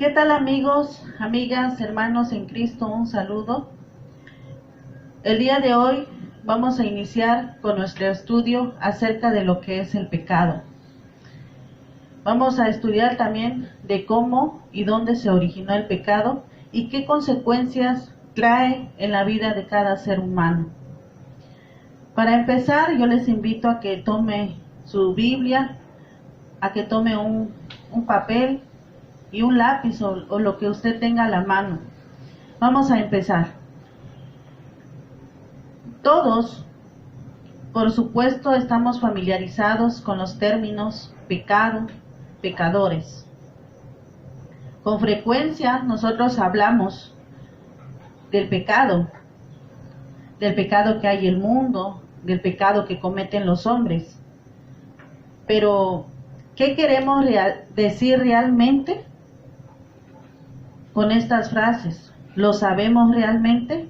¿Qué tal amigos, amigas, hermanos en Cristo? Un saludo. El día de hoy vamos a iniciar con nuestro estudio acerca de lo que es el pecado. Vamos a estudiar también de cómo y dónde se originó el pecado y qué consecuencias trae en la vida de cada ser humano. Para empezar, yo les invito a que tome su Biblia, a que tome un papel y un lápiz o lo que usted tenga a la mano. Vamos a empezar. Todos, por supuesto, estamos familiarizados con los términos pecado, pecadores. Con frecuencia nosotros hablamos del pecado que hay en el mundo, del pecado que cometen los hombres. Pero, ¿qué queremos decir realmente con estas frases? ¿Lo sabemos realmente?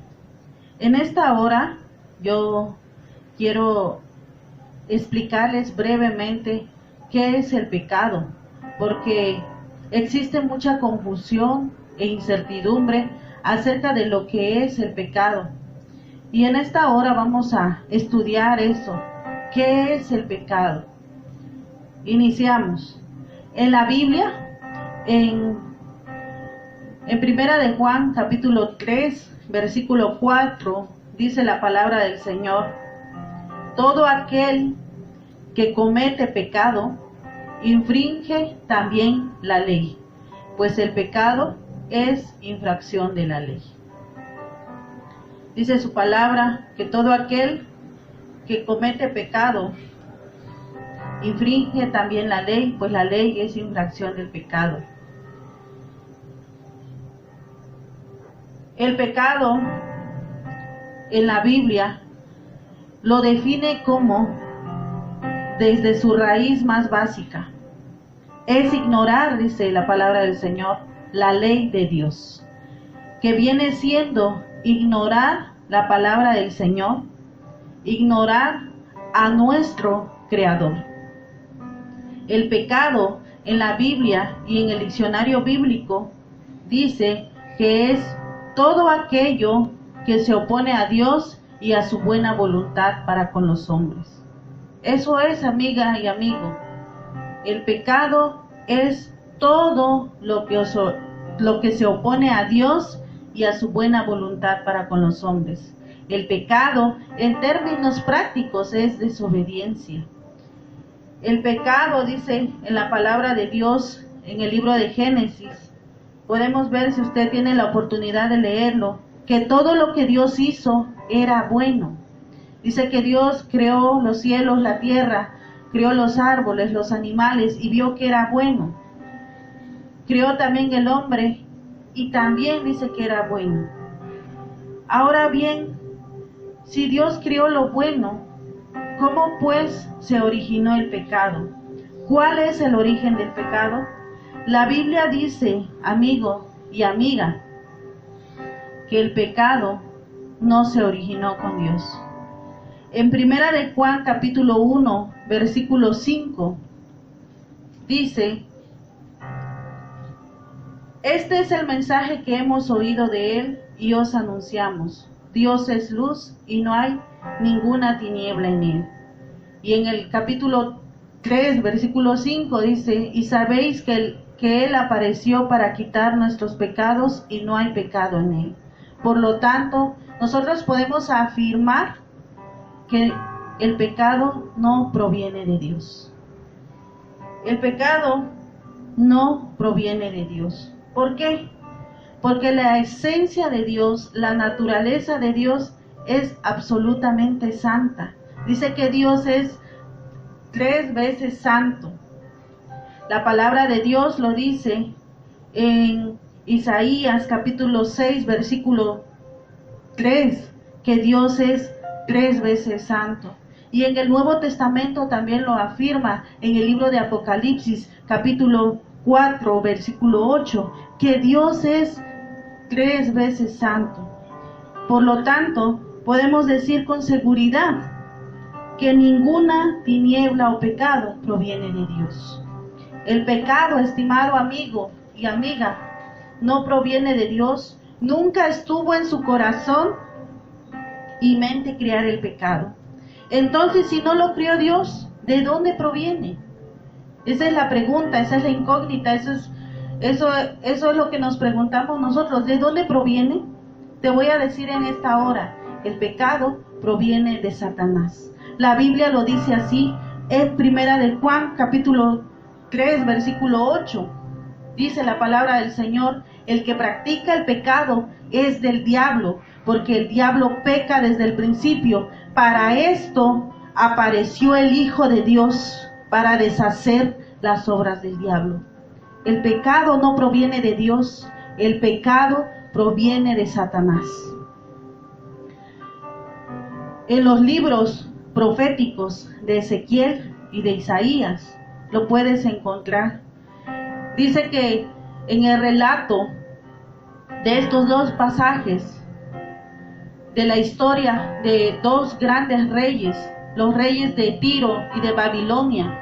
En esta hora yo quiero explicarles brevemente qué es el pecado, porque existe mucha confusión e incertidumbre acerca de lo que es el pecado. Y en esta hora vamos a estudiar eso. ¿Qué es el pecado? Iniciamos. En la Biblia, en Primera de Juan, capítulo 3, versículo 4, dice la palabra del Señor: todo aquel que comete pecado, infringe también la ley, pues el pecado es infracción de la ley. Dice su palabra que todo aquel que comete pecado, infringe también la ley, pues la ley es infracción del pecado. El pecado en la Biblia lo define como, desde su raíz más básica, es ignorar, dice la palabra del Señor, la ley de Dios, que viene siendo ignorar la palabra del Señor, ignorar a nuestro Creador. El pecado en la Biblia y en el diccionario bíblico dice que es todo aquello que se opone a Dios y a su buena voluntad para con los hombres. Eso es, amiga y amigo. El pecado es todo lo que se opone a Dios y a su buena voluntad para con los hombres. El pecado, en términos prácticos, es desobediencia. El pecado, dice en la palabra de Dios, en el libro de Génesis, podemos ver, si usted tiene la oportunidad de leerlo, que todo lo que Dios hizo era bueno. Dice que Dios creó los cielos, la tierra, creó los árboles, los animales, y vio que era bueno. Creó también el hombre, y también dice que era bueno. Ahora bien, si Dios creó lo bueno, ¿cómo pues se originó el pecado? ¿Cuál es el origen del pecado? La Biblia dice, amigo y amiga, que el pecado no se originó con Dios. En Primera de Juan, capítulo 1, versículo 5, dice: este es el mensaje que hemos oído de Él y os anunciamos. Dios es luz y no hay ninguna tiniebla en Él. Y en el capítulo 3, versículo 5 dice: y sabéis que Él apareció para quitar nuestros pecados y no hay pecado en Él. Por lo tanto, nosotros podemos afirmar que el pecado no proviene de Dios. El pecado no proviene de Dios. ¿Por qué? Porque la esencia de Dios, la naturaleza de Dios es absolutamente santa. Dice que Dios es 3 veces santo. La palabra de Dios lo dice en Isaías capítulo 6, versículo 3, que Dios es 3 veces santo. Y en el Nuevo Testamento también lo afirma en el libro de Apocalipsis, capítulo 4, versículo 8, que Dios es 3 veces santo. Por lo tanto, podemos decir con seguridad que ninguna tiniebla o pecado proviene de Dios. El pecado, estimado amigo y amiga, no proviene de Dios, nunca estuvo en su corazón y mente crear el pecado. Entonces, si no lo crió Dios, ¿de dónde proviene? Esa es la pregunta, esa es la incógnita, eso es lo que nos preguntamos nosotros. ¿De dónde proviene? Te voy a decir en esta hora, el pecado proviene de Satanás. La Biblia lo dice así, en Primera de Juan, capítulo 3, versículo 8. Dice la palabra del Señor: el que practica el pecado es del diablo, porque el diablo peca desde el principio. Para esto apareció el Hijo de Dios, para deshacer las obras del diablo. El pecado no proviene de Dios, el pecado proviene de Satanás. En los libros proféticos de Ezequiel y de Isaías lo puedes encontrar. Dice que en el relato de estos dos pasajes de la historia de dos grandes reyes, los reyes de Tiro y de Babilonia,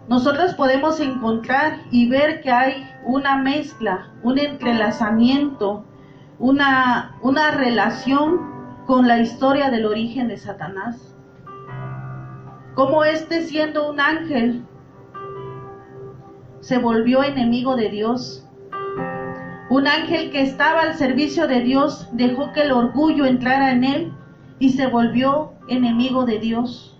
nosotros podemos encontrar y ver que hay una mezcla, un entrelazamiento, una relación con la historia del origen de Satanás. Como siendo un ángel, se volvió enemigo de Dios. Un ángel que estaba al servicio de Dios dejó que el orgullo entrara en él y se volvió enemigo de Dios.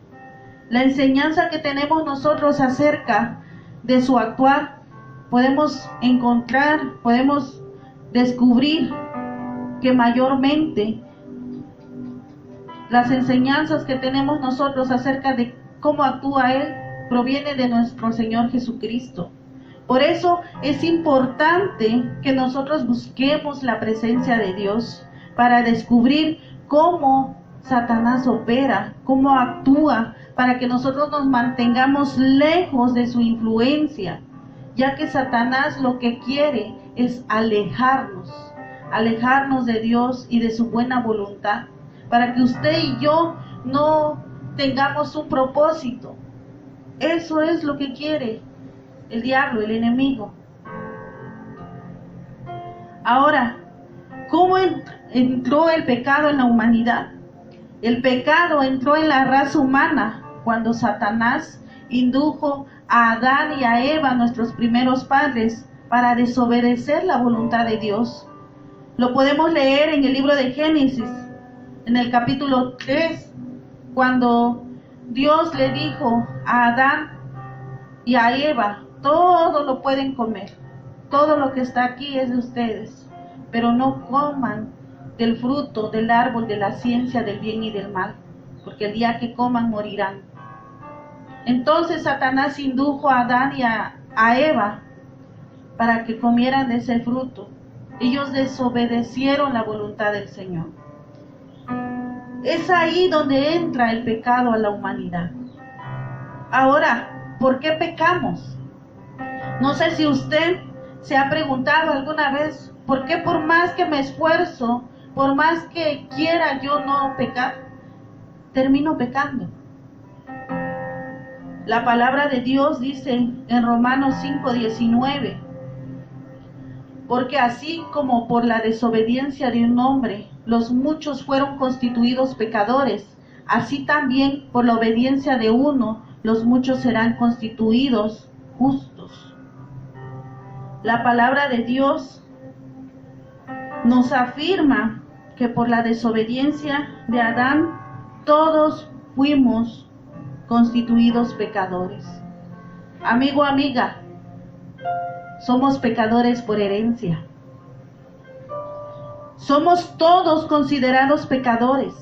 La enseñanza que tenemos nosotros acerca de su actuar, podemos encontrar, podemos descubrir que mayormente las enseñanzas que tenemos nosotros acerca de cómo actúa Él proviene de nuestro Señor Jesucristo. Por eso es importante que nosotros busquemos la presencia de Dios para descubrir cómo Satanás opera, cómo actúa, para que nosotros nos mantengamos lejos de su influencia, ya que Satanás lo que quiere es alejarnos de Dios y de su buena voluntad, para que usted y yo no tengamos un propósito. Eso es lo que quiere el diablo, el enemigo. Ahora, ¿cómo entró el pecado en la humanidad? El pecado entró en la raza humana cuando Satanás indujo a Adán y a Eva, nuestros primeros padres, para desobedecer la voluntad de Dios. Lo podemos leer en el libro de Génesis, en el capítulo 3, cuando Dios le dijo a Adán y a Eva: todo lo pueden comer, todo lo que está aquí es de ustedes, pero no coman del fruto del árbol de la ciencia del bien y del mal, porque el día que coman morirán. Entonces Satanás indujo a Adán y a Eva para que comieran de ese fruto. Ellos desobedecieron la voluntad del Señor. Es ahí donde entra el pecado a la humanidad. Ahora, ¿por qué pecamos? No sé si usted se ha preguntado alguna vez, ¿por qué por más que me esfuerzo, por más que quiera yo no pecar, termino pecando? La palabra de Dios dice en Romanos 5:19, porque así como por la desobediencia de un hombre los muchos fueron constituidos pecadores, así también por la obediencia de uno los muchos serán constituidos justos. La palabra de Dios nos afirma que por la desobediencia de Adán todos fuimos constituidos pecadores. Amigo, amiga, somos pecadores por herencia. Somos todos considerados pecadores.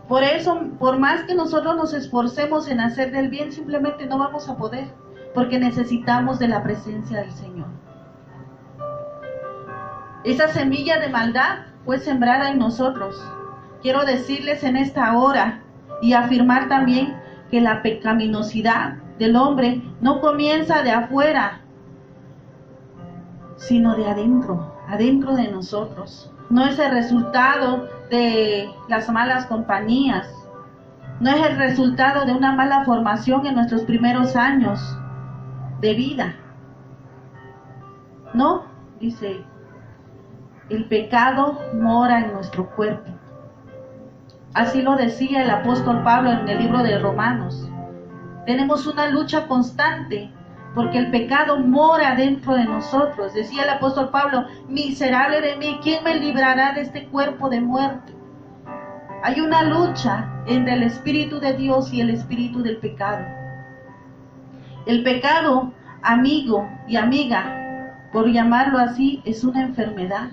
Por eso, por más que nosotros nos esforcemos en hacer del bien, simplemente no vamos a poder, porque necesitamos de la presencia del Señor. Esa semilla de maldad fue sembrada en nosotros. Quiero decirles en esta hora y afirmar también que la pecaminosidad del hombre no comienza de afuera, sino de adentro de nosotros. No es el resultado de las malas compañías, no es el resultado de una mala formación en nuestros primeros años de vida. No, dice, el pecado mora en nuestro cuerpo. Así lo decía el apóstol Pablo en el libro de Romanos. Tenemos una lucha constante porque el pecado mora dentro de nosotros. Decía el apóstol Pablo, miserable de mí, ¿quién me librará de este cuerpo de muerte? Hay una lucha entre el Espíritu de Dios y el espíritu del pecado. El pecado, amigo y amiga, por llamarlo así, es una enfermedad.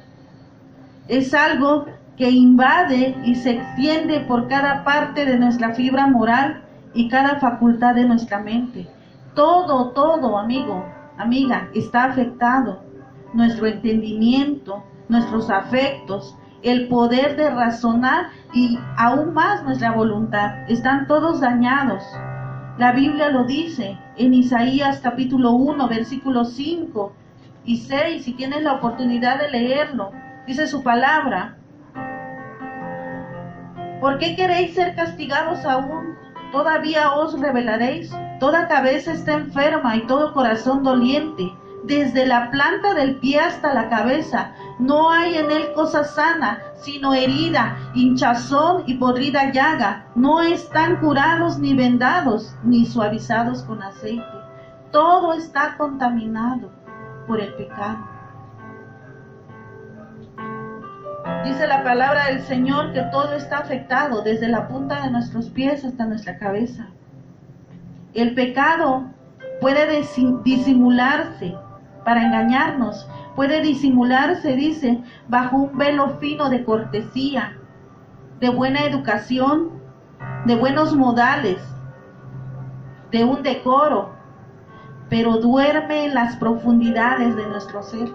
Es algo que invade y se extiende por cada parte de nuestra fibra moral y cada facultad de nuestra mente. Todo, amigo, amiga, está afectado. Nuestro entendimiento, nuestros afectos, el poder de razonar y aún más nuestra voluntad, están todos dañados. La Biblia lo dice en Isaías capítulo 1, versículos 5 y 6, si tienes la oportunidad de leerlo. Dice su palabra: ¿por qué queréis ser castigados aún? ¿Todavía os rebelaréis? Toda cabeza está enferma y todo corazón doliente. Desde la planta del pie hasta la cabeza, no hay en él cosa sana, sino herida, hinchazón y podrida llaga. No están curados ni vendados, ni suavizados con aceite. Todo está contaminado por el pecado. Dice la palabra del Señor que todo está afectado, desde la punta de nuestros pies hasta nuestra cabeza. El pecado puede disimularse para engañarnos, puede disimularse, dice, bajo un velo fino de cortesía, de buena educación, de buenos modales, de un decoro, pero duerme en las profundidades de nuestro ser.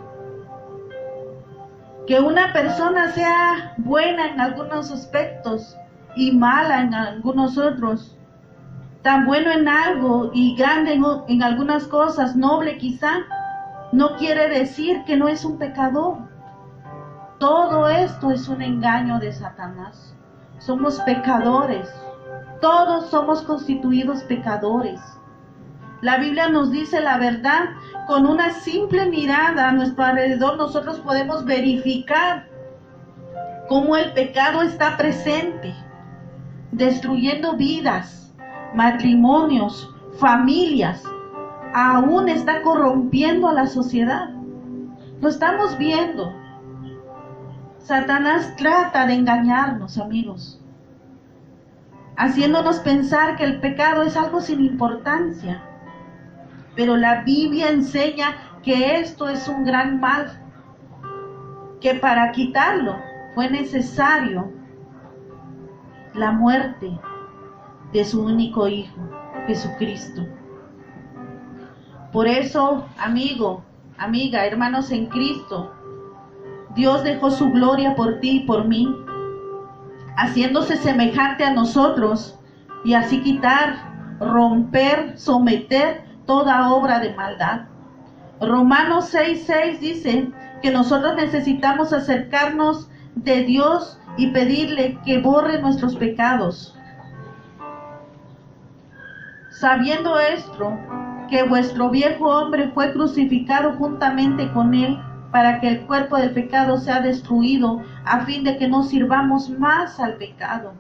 Que una persona sea buena en algunos aspectos y mala en algunos otros, tan bueno en algo y grande en algunas cosas, noble quizá, no quiere decir que no es un pecador. Todo esto es un engaño de Satanás. Somos pecadores. Todos somos constituidos pecadores. La Biblia nos dice la verdad. Con una simple mirada a nuestro alrededor nosotros podemos verificar cómo el pecado está presente, destruyendo vidas, matrimonios, familias. Aún está corrompiendo a la sociedad. Lo estamos viendo. Satanás trata de engañarnos, amigos, haciéndonos pensar que el pecado es algo sin importancia. Pero la Biblia enseña que esto es un gran mal, que para quitarlo fue necesario la muerte de su único Hijo, Jesucristo. Por eso, amigo, amiga, hermanos en Cristo, Dios dejó su gloria por ti y por mí, haciéndose semejante a nosotros y así quitar, romper, someter toda obra de maldad. Romanos 6:6 dice que nosotros necesitamos acercarnos de Dios y pedirle que borre nuestros pecados. Sabiendo esto, que vuestro viejo hombre fue crucificado juntamente con él, para que el cuerpo del pecado sea destruido, a fin de que no sirvamos más al pecado.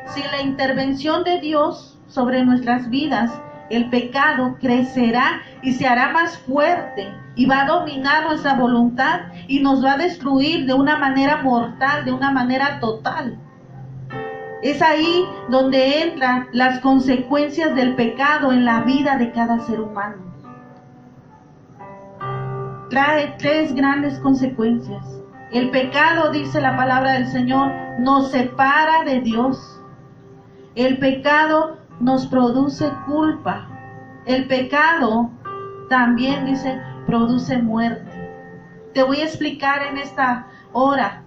Sin la intervención de Dios sobre nuestras vidas, el pecado crecerá y se hará más fuerte, y va a dominar nuestra voluntad y nos va a destruir de una manera mortal, de una manera total. Es ahí donde entran las consecuencias del pecado en la vida de cada ser humano. Trae 3 grandes consecuencias. El pecado, dice la palabra del Señor, nos separa de Dios. El pecado nos produce culpa. El pecado también, dice, produce muerte. Te voy a explicar en esta hora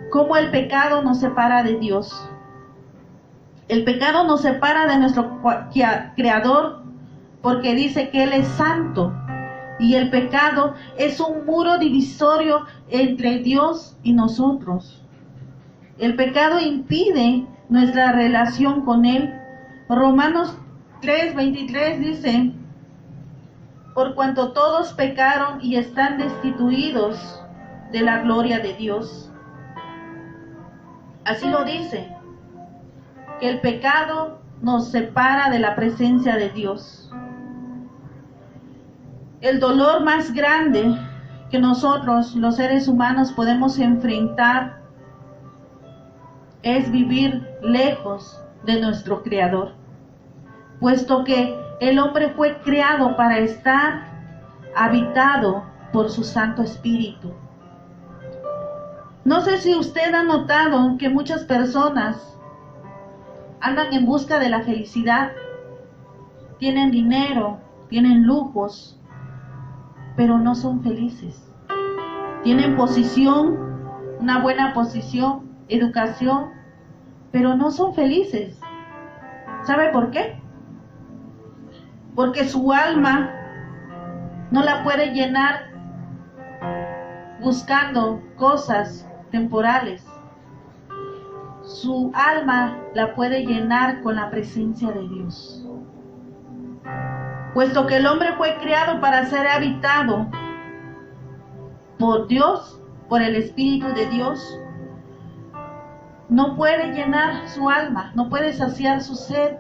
cómo el pecado nos separa de Dios. El pecado nos separa de nuestro Creador porque dice que Él es santo. Y el pecado es un muro divisorio entre Dios y nosotros. El pecado impide nuestra relación con Él. Romanos 3:23 dice por cuanto todos pecaron y están destituidos de la gloria de Dios. Así lo dice, que el pecado nos separa de la presencia de Dios. El dolor más grande que nosotros, los seres humanos, podemos enfrentar es vivir lejos de nuestro Creador, puesto que el hombre fue creado para estar habitado por su Santo Espíritu. No sé si usted ha notado que muchas personas andan en busca de la felicidad, tienen dinero, tienen lujos, pero no son felices. Tienen posición, una buena posición, educación, pero no son felices. ¿Sabe por qué? Porque su alma no la puede llenar buscando cosas temporales. Su alma la puede llenar con la presencia de Dios. Puesto que el hombre fue creado para ser habitado por Dios, por el Espíritu de Dios, no puede llenar su alma, no puede saciar su sed,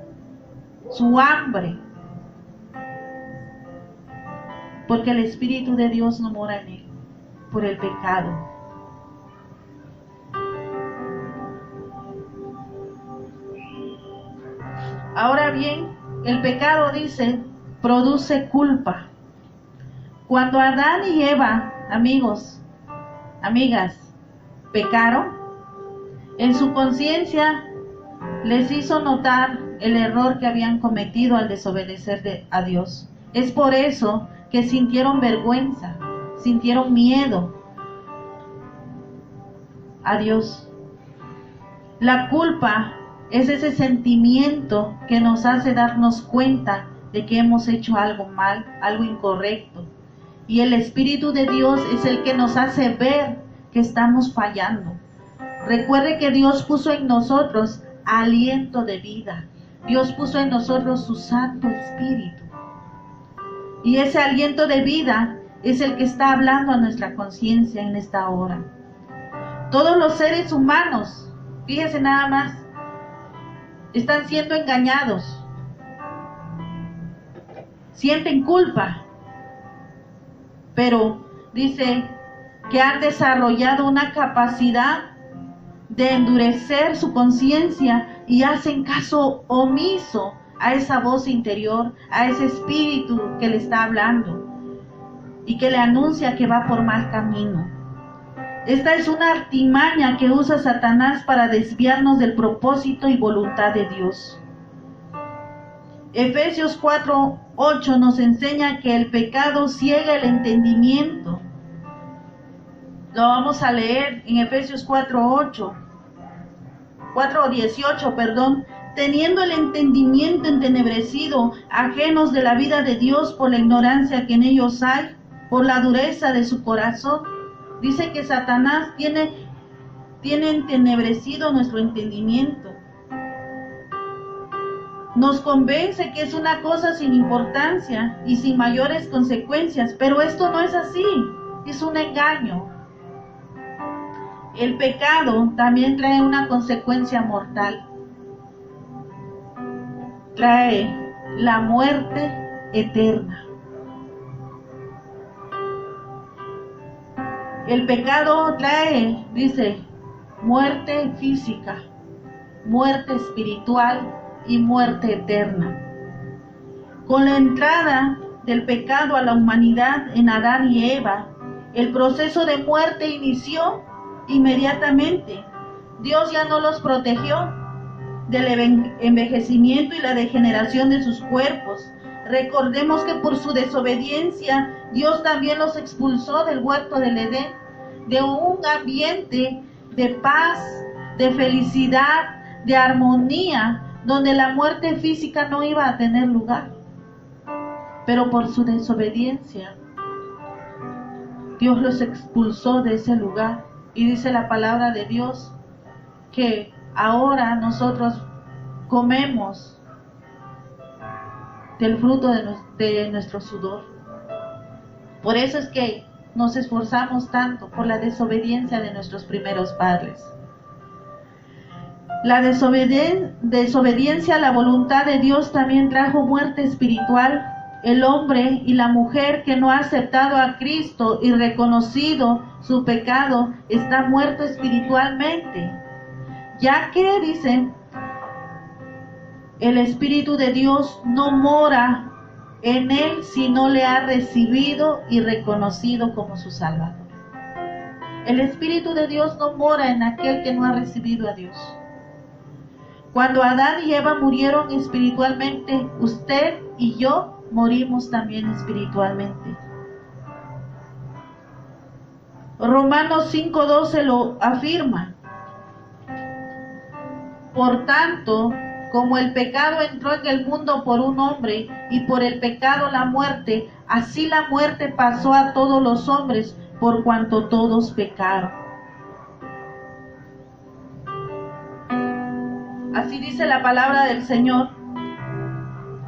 su hambre, porque el Espíritu de Dios no mora en él, por el pecado. Ahora bien, el pecado, dice, produce culpa. Cuando Adán y Eva, amigos, amigas, pecaron, en su conciencia les hizo notar el error que habían cometido al desobedecer a Dios. Es por eso que sintieron vergüenza, sintieron miedo a Dios. La culpa es ese sentimiento que nos hace darnos cuenta de que hemos hecho algo mal, algo incorrecto. Y el Espíritu de Dios es el que nos hace ver que estamos fallando. Recuerde que Dios puso en nosotros aliento de vida. Dios puso en nosotros su Santo Espíritu. Y ese aliento de vida es el que está hablando a nuestra conciencia en esta hora. Todos los seres humanos, fíjese nada más, están siendo engañados. Sienten culpa, pero dice que han desarrollado una capacidad de endurecer su conciencia y hacen caso omiso a esa voz interior, a ese espíritu que le está hablando y que le anuncia que va por mal camino. Esta es una artimaña que usa Satanás para desviarnos del propósito y voluntad de Dios. Efesios 4:8 nos enseña que el pecado ciega el entendimiento. Lo vamos a leer en Efesios 4:18, teniendo el entendimiento entenebrecido, ajenos de la vida de Dios por la ignorancia que en ellos hay, por la dureza de su corazón. Dice que Satanás tiene entenebrecido nuestro entendimiento. Nos convence que es una cosa sin importancia y sin mayores consecuencias, pero esto no es así, es un engaño. El pecado también trae una consecuencia mortal. Trae la muerte eterna. El pecado trae, dice, muerte física, muerte espiritual y muerte eterna. Con la entrada del pecado a la humanidad en Adán y Eva, el proceso de muerte inició inmediatamente. Dios ya no los protegió del envejecimiento y la degeneración de sus cuerpos. Recordemos que por su desobediencia, Dios también los expulsó del huerto del Edén, de un ambiente de paz, de felicidad, de armonía, donde la muerte física no iba a tener lugar. Pero por su desobediencia, Dios los expulsó de ese lugar. Y dice la palabra de Dios que ahora nosotros comemos del fruto de nuestro sudor. Por eso es que nos esforzamos tanto por la desobediencia de nuestros primeros padres. La desobediencia a la voluntad de Dios también trajo muerte espiritual. El hombre y la mujer que no ha aceptado a Cristo y reconocido su pecado está muerto espiritualmente, ya que, dice, el Espíritu de Dios no mora en él si no le ha recibido y reconocido como su Salvador. El Espíritu de Dios no mora en aquel que no ha recibido a Dios. Cuando Adán y Eva murieron espiritualmente, usted y yo morimos también espiritualmente. Romanos 5:12 lo afirma. Por tanto, como el pecado entró en el mundo por un hombre, y por el pecado la muerte, así la muerte pasó a todos los hombres, por cuanto todos pecaron. Así dice la palabra del Señor.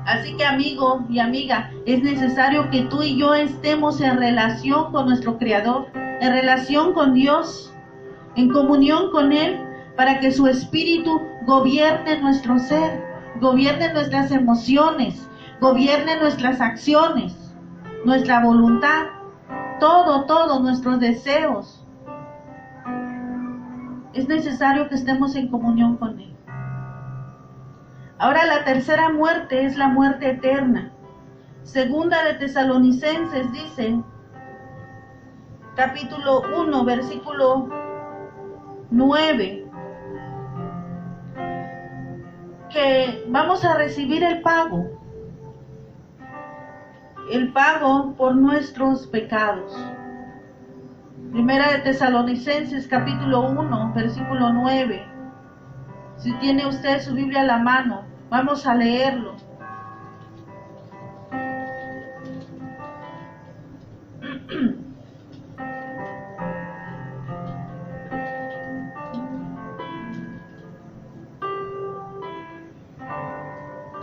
Así que, amigo y amiga, es necesario que tú y yo estemos en relación con nuestro Creador, en relación con Dios, en comunión con Él, para que su Espíritu gobierne nuestro ser, gobierne nuestras emociones, gobierne nuestras acciones, nuestra voluntad, todos nuestros deseos. Es necesario que estemos en comunión con Él. Ahora la tercera muerte es la muerte eterna. Segunda de Tesalonicenses dice, capítulo 1, versículo 9, que vamos a recibir el pago por nuestros pecados. Primera de Tesalonicenses, capítulo 1, versículo 9. Si tiene usted su Biblia a la mano, vamos a leerlo.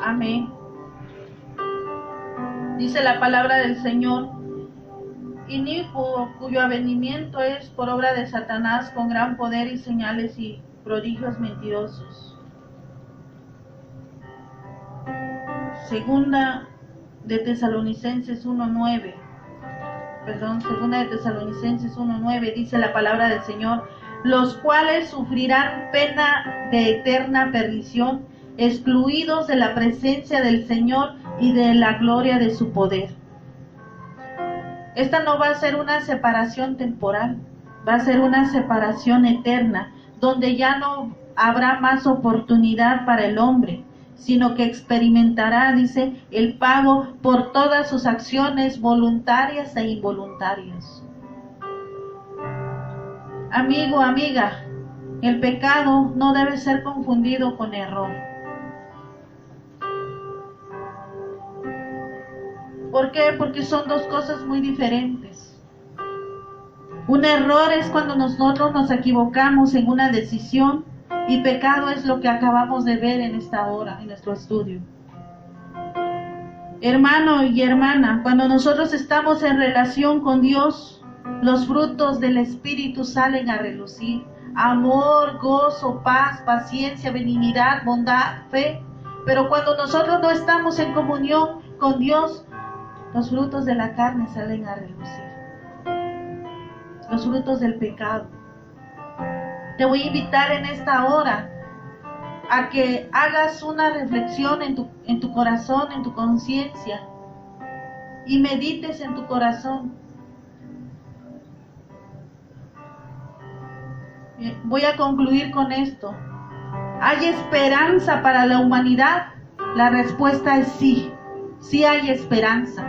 Amén. Dice la palabra del Señor: inicuo, cuyo avenimiento es por obra de Satanás con gran poder y señales y prodigios mentirosos. Segunda de Tesalonicenses 1:9. Segunda de Tesalonicenses 1:9 dice la palabra del Señor: los cuales sufrirán pena de eterna perdición, excluidos de la presencia del Señor y de la gloria de su poder. Esta no va a ser una separación temporal, va a ser una separación eterna, donde ya no habrá más oportunidad para el hombre, sino que experimentará, dice, el pago por todas sus acciones voluntarias e involuntarias. Amigo, amiga, el pecado no debe ser confundido con error. ¿Por qué? Porque son dos cosas muy diferentes. Un error es cuando nosotros nos equivocamos en una decisión, y pecado es lo que acabamos de ver en esta hora, en nuestro estudio. Hermano y hermana, cuando nosotros estamos en relación con Dios, los frutos del Espíritu salen a relucir: amor, gozo, paz, paciencia, benignidad, bondad, fe. Pero cuando nosotros no estamos en comunión con Dios, los frutos de la carne salen a relucir, los frutos del pecado. Te voy a invitar en esta hora a que hagas una reflexión en tu corazón, en tu conciencia, y medites en tu corazón. Voy a concluir con esto. ¿Hay esperanza para la humanidad? La respuesta es sí, sí hay esperanza.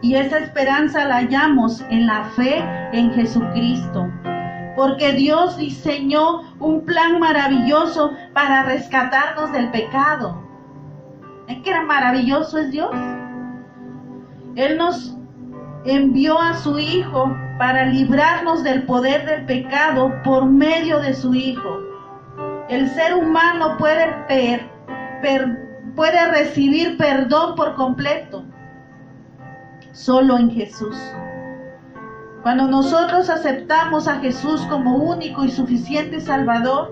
Y esa esperanza la hallamos en la fe en Jesucristo. Porque Dios diseñó un plan maravilloso para rescatarnos del pecado. ¿Es que maravilloso es Dios? Él nos envió a su Hijo para librarnos del poder del pecado por medio de su Hijo. El ser humano puede recibir perdón por completo solo en Jesús. Cuando nosotros aceptamos a Jesús como único y suficiente Salvador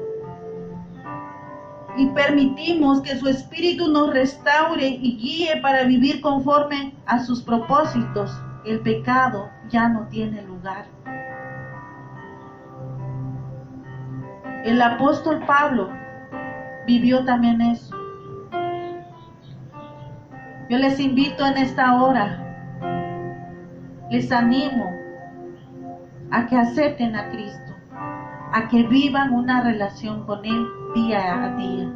y permitimos que su Espíritu nos restaure y guíe para vivir conforme a sus propósitos, el pecado ya no tiene lugar. El apóstol Pablo vivió también eso. Yo les invito en esta hora, les animo a que acepten a Cristo, a que vivan una relación con Él día a día,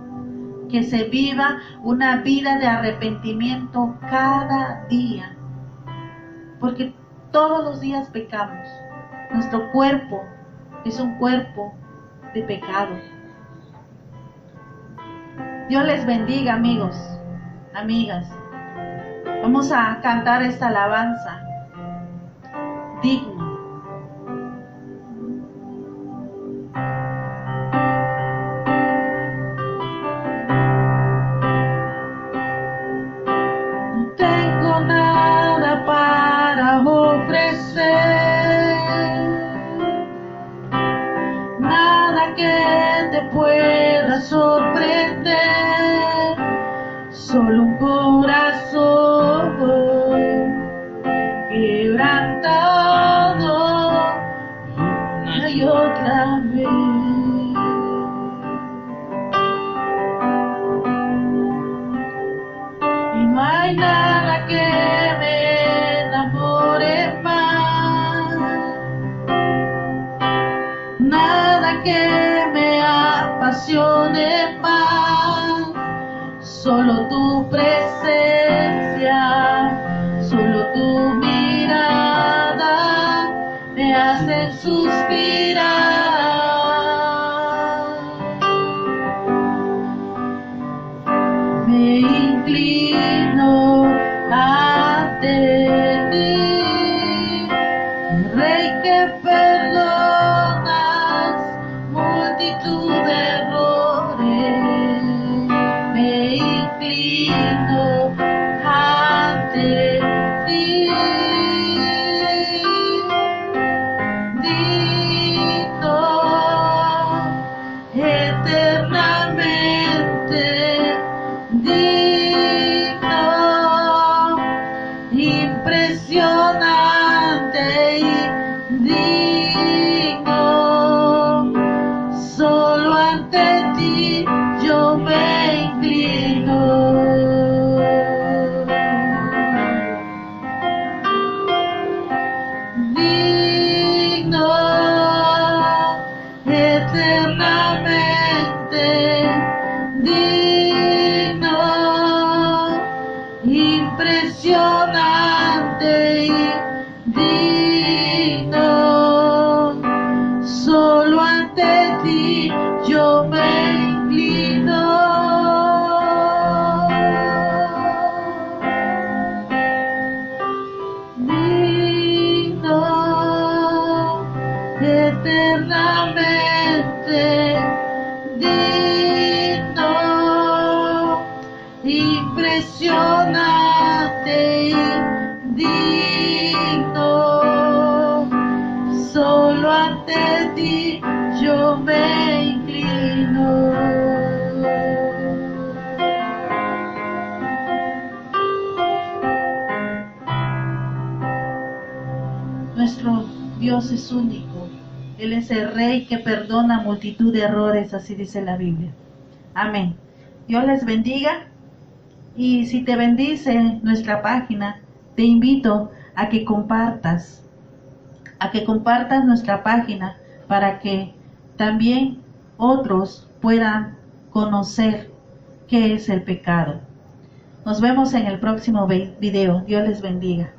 que se viva una vida de arrepentimiento cada día, porque todos los días pecamos. Nuestro cuerpo es un cuerpo de pecado. Dios les bendiga, amigos, amigas. Vamos a cantar esta alabanza, digno. No tengo nada para ofrecer, nada que te pueda sorprender, solo un corazón quebrantado una y otra vez. Y no hay nada que me enamore más, nada que me apasione más, solo tu presencia, solo tu mirada me hace suspirar. Me inclino ante ti, Rey que perdonas multitud de errores. Me inclino ante ti, digno, eternamente digno, impresionante y digno. Solo ante ti yo me inclino. Digno, eternamente digno, impresionante y digno. Solo ante ti yo me inclino. Digno, eternamente digno, impresionante y digno. Solo ante ti yo me inclino. Nuestro Dios es único. Él es el Rey que perdona multitud de errores, así dice la Biblia. Amén. Dios les bendiga. Y si te bendice nuestra página, te invito a que compartas nuestra página para que también otros puedan conocer qué es el pecado. Nos vemos en el próximo video. Dios les bendiga.